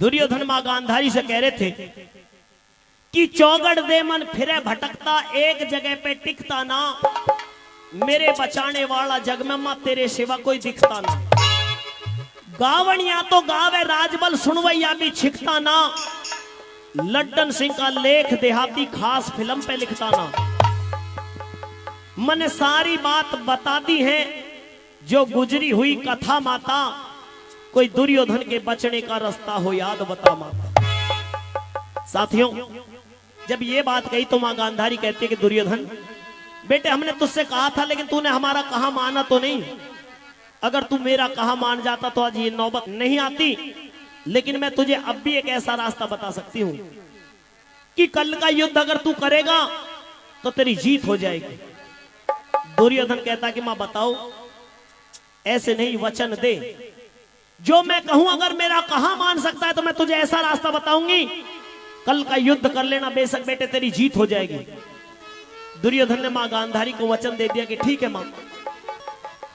दुर्योधन मां गांधारी से कह रहे थे कि चौगड़ दे मन फिरे भटकता, एक जगह पे टिकता ना, मेरे बचाने वाला जग में मां तेरे सिवा कोई दिखता ना। गावणिया तो गावे राजबल, सुनवैया भी छिकता ना, लड्डन सिंह का लेख देहाती खास फिल्म पे लिखता ना। मैंने सारी बात बता दी है जो गुजरी हुई कथा माता, कोई दुर्योधन के बचने का रास्ता हो याद बता माता। साथियों, जब ये बात कही तो मां गांधारी कहती है कि दुर्योधन बेटे, हमने तुझसे कहा था लेकिन तूने हमारा कहा माना तो नहीं। अगर तू मेरा कहा मान जाता तो आज ये नौबत नहीं आती। लेकिन मैं तुझे अब भी एक ऐसा रास्ता बता सकती हूं कि कल का युद्ध अगर तू करेगा तो तेरी जीत हो जाएगी। दुर्योधन कहता कि मां बताओ, ऐसे नहीं, वचन दे, जो मैं कहूं अगर मेरा कहा मान सकता है तो मैं तुझे ऐसा रास्ता बताऊंगी, कल का युद्ध कर लेना, बेशक बेटे तेरी जीत हो जाएगी। दुर्योधन ने मां गांधारी को वचन दे दिया कि ठीक है मां,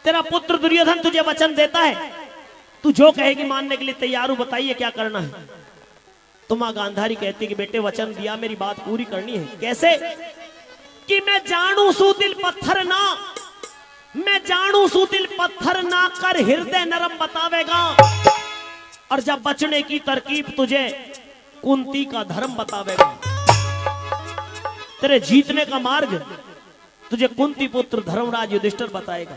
तेरा पुत्र दुर्योधन तुझे वचन देता है, तू जो कहेगी मानने के लिए तैयार हूं, बताइए क्या करना है। तो मां गांधारी कहती है कि बेटे वचन दिया, मेरी बात पूरी करनी है। कैसे? कि मैं जानू सू दिल पत्थर ना, मैं जानू सू दिल पत्थर ना, कर हृदय नरम बतावेगा, और जब बचने की तरकीब तुझे कुंती का धर्म बतावेगा। तेरे जीतने का मार्ग तुझे कुंती पुत्र धर्मराज युधिष्ठिर बताएगा।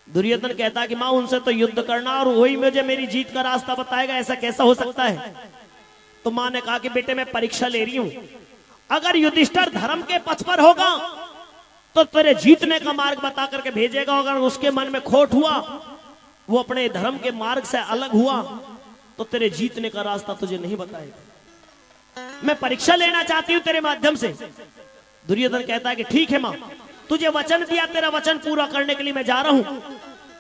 दुर्योधन कहता है कि मां उनसे तो युद्ध करना और वही मुझे मेरी जीत का रास्ता बताएगा, ऐसा कैसा हो सकता है? तो मां ने कहा कि बेटे मैं परीक्षा ले रही हूं, अगर युधिष्ठिर धर्म के पथ पर होगा तो तेरे जीतने का मार्ग बता करके भेजेगा, अगर उसके मन में खोट हुआ, वो अपने धर्म के मार्ग से अलग हुआ, तो तेरे जीतने का रास्ता तुझे नहीं बताएगा। मैं परीक्षा लेना चाहती हूं तेरे माध्यम से। दुर्योधन कहता है कि ठीक है मां, तुझे वचन दिया, तेरा वचन पूरा करने के लिए मैं जा रहा हूं।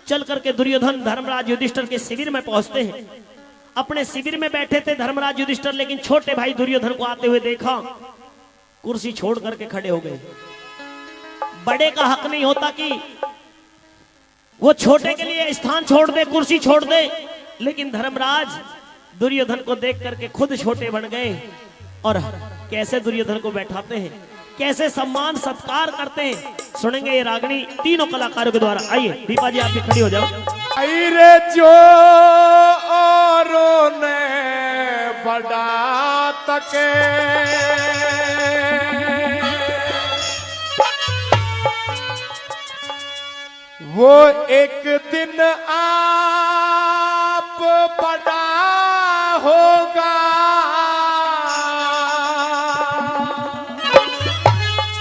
चल करके दुर्योधन धर्मराज युधिष्ठिर के शिविर में पहुंचते हैं। अपने शिविर में बैठे थे धर्मराज युधिष्ठिर, लेकिन छोटे भाई दुर्योधन को आते हुए देखा, कुर्सी छोड़ करके खड़े हो गए। बड़े का हक नहीं होता कि वो छोटे के लिए स्थान छोड़ दे, कुर्सी छोड़ दे, लेकिन धर्मराज दुर्योधन को देख करके खुद छोटे बन गए और कैसे दुर्योधन को बैठाते हैं, कैसे सम्मान सत्कार करते हैं, सुनेंगे ये रागनी तीनों कलाकारों के द्वारा। आइए दीपा जी, आप भी खड़ी हो जाओ। अरे जो औरों ने बड़ा तके, वो एक दिन आप बड़ा होगा।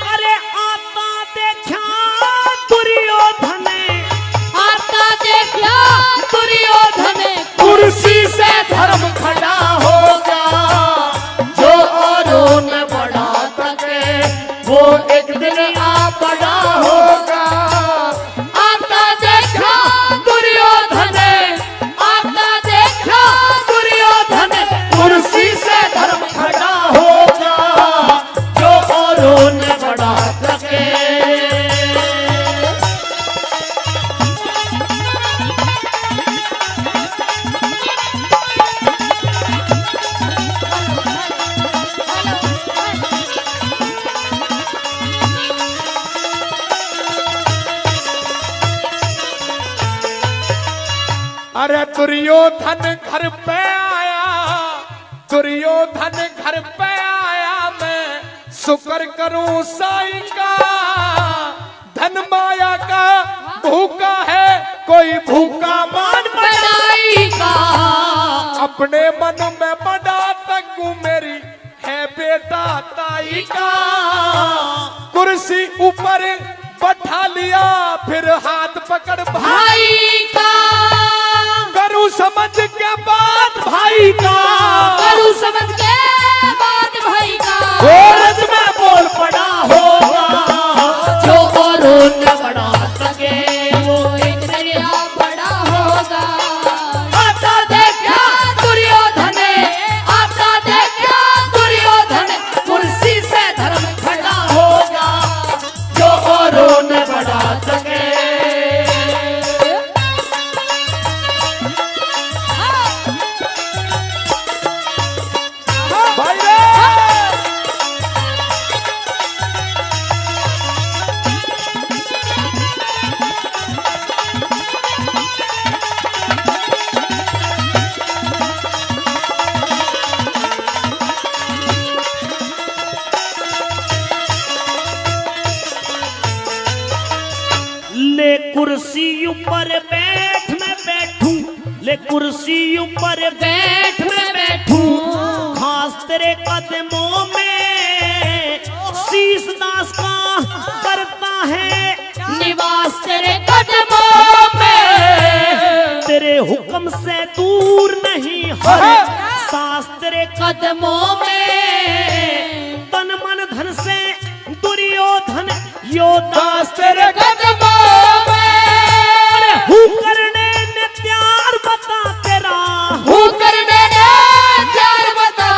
अरे आता देखा दुर्योधन, आता देखा दुर्योधन, कुर्सी से धर्म खड़ा होगा। जो औरों ने बड़ा तके, वो एक दिन आप बड़ा होगा। आता देखा दुर्योधन, आता देखा दुर्योधन, कुर्सी से धर्म खड़ा होगा। जो औरों ने बड़ा तके, अरे दुर्योधन घर पे आया, दुर्योधन घर पे आया, मैं शुक्र करूं साईं का। धन माया का भूखा है, कोई भूखा मान बनाई का। अपने मन में बड़ा तकू मेरी है बेटा ताई का। कुर्सी ऊपर बैठा लिया, फिर हाथ पकड़ भाई का, करूं समझ के बात भाई का, करूं समझ के बात भाई का। औरत में बोल पड़ा होगा। जो औरों ने बड़ा तके, वो एक दिन आप बड़ा होगा। आता देखा दुर्योधन, आता देखा दुर्योधन, कुर्सी से धर्म खड़ा होगा। जो औरों ने बड़ा तके, कुर्सी ऊपर बैठ मैं बैठूं, खास तेरे कदमों में शीश दास का करता है निवास तेरे कदमों में, तेरे हुक्म से दूर नहीं हर सांस तेरे कदमों में, तन मन धन से दुर्योधन योदास तेरे कदमों में, हूँ करने ने प्यार बता तेरा, हूँ करने ने प्यार बता,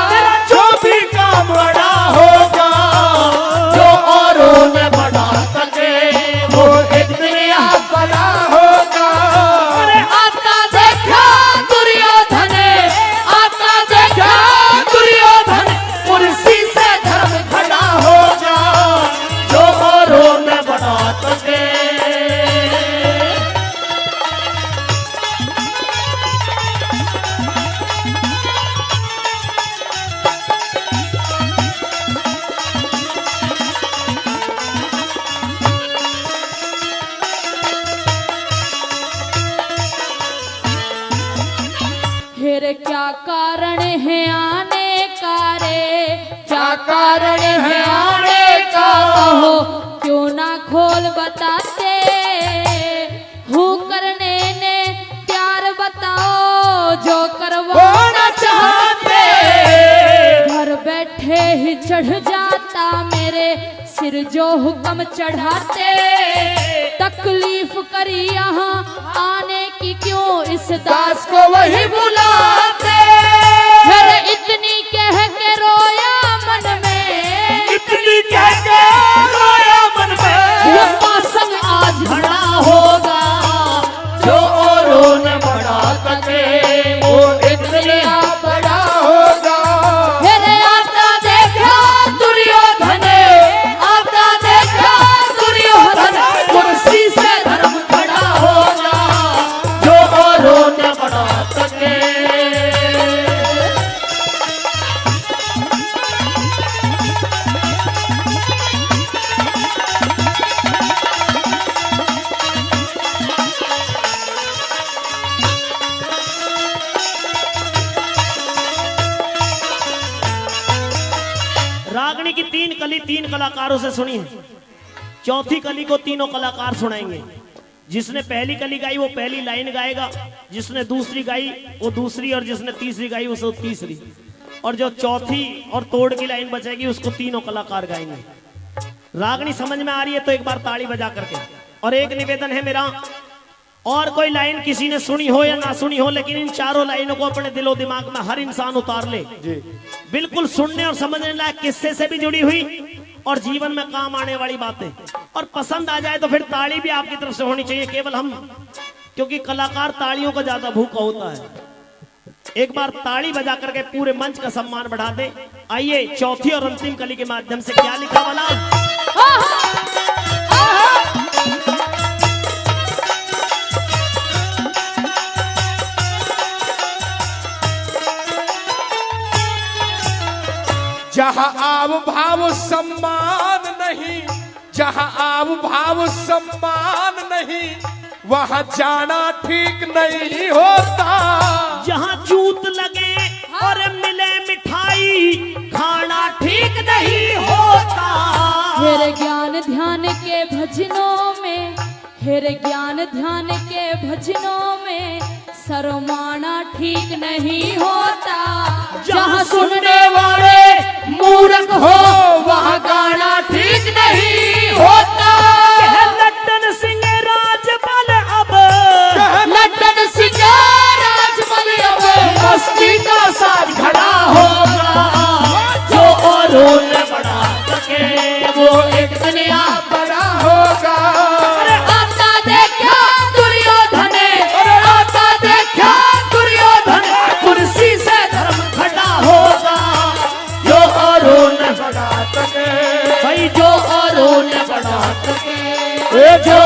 तेरा जो भी काम बड़ा होगा, जो औरों ने बढ़ा सके, वो एक दिन आप बड़ा होगा। आता देखा दुर्योधन, आता देखा दुर्योधन, कुर्सी से धर्म खड़ा होगा, जो औरों ने बढ़ा सके। फिर क्या कारण है आने का रे, क्या कारण है आने का, कहो क्यों ना खोल बताते, हूँ करने ने प्यार बताओ, जो करवाना चाहते, घर बैठे ही चढ़ जाता मेरे सिर जो हुक्म चढ़ाते, तकलीफ करी यहाँ आने की क्यों इस दास को वही बुलाते, फिर इतनी कह के रोया मन में, इतनी कह के रोया मन में, ये पासन आज खड़ा होगा, जो औरों ने बढ़ा सके, वो एक दिन आप बड़ा होगा। फिर आता देखा दुर्योधन, आता देखा दुर्योधन, कुर्सी से धर्म खड़ा होगा, जो औरों ने बढ़ा सके। रागनी की तीन कली तीन कलाकारों से सुनी है, चौथी कली को तीनों कलाकार सुनाएंगे। जिसने पहली कली गाई वो पहली लाइन गाएगा, जिसने दूसरी गाई वो दूसरी, और जिसने तीसरी गाई वो तीसरी, और जो चौथी और तोड़ की लाइन बचेगी उसको तीनों कलाकार गाएंगे। रागनी समझ में आ रही है तो एक बार ताली बजा करके। और एक निवेदन है मेरा, और कोई लाइन किसी ने सुनी हो या ना सुनी हो, लेकिन इन चारों लाइनों को अपने दिलो दिमाग में हर इंसान उतार ले। बिल्कुल सुनने और समझने लायक, किस्से से भी जुड़ी हुई और जीवन में काम आने वाली बातें, और पसंद आ जाए तो फिर ताली भी आपकी तरफ से होनी चाहिए। केवल हम, क्योंकि कलाकार तालियों का ज्यादा भूखा होता है। एक बार ताली बजा करके पूरे मंच का सम्मान बढ़ा दे। आइए चौथी और अंतिम कली के माध्यम से क्या लिखा वाला, जहाँ आव भाव सम्मान नहीं, जहाँ आव भाव सम्मान नहीं, वहाँ जाना ठीक नहीं होता। जहाँ जूत लगे और मिले मिठाई, खाना ठीक नहीं होता। हेरे ज्ञान ध्यान के भजनों में, हेरे ज्ञान ध्यान के भजनों में शर्माना ठीक नहीं होता। जहाँ सुनने वाले मूर्ख हो वहाँ गाना ठीक नहीं होता। लट्टन सिंह राजबल अब, लट्टन सिंह राजबल अब मस्ती का साज खड़ा होगा, जो औरों ने बढ़ा सके, वो एक दिन आप बड़ा होगा। आता देखा दुर्योधन, आता देखा दुर्योधन, कुर्सी से धर्म खड़ा होगा, जो औरों ने बढ़ा सके, भाई जो औरों ने बढ़ा सके, जो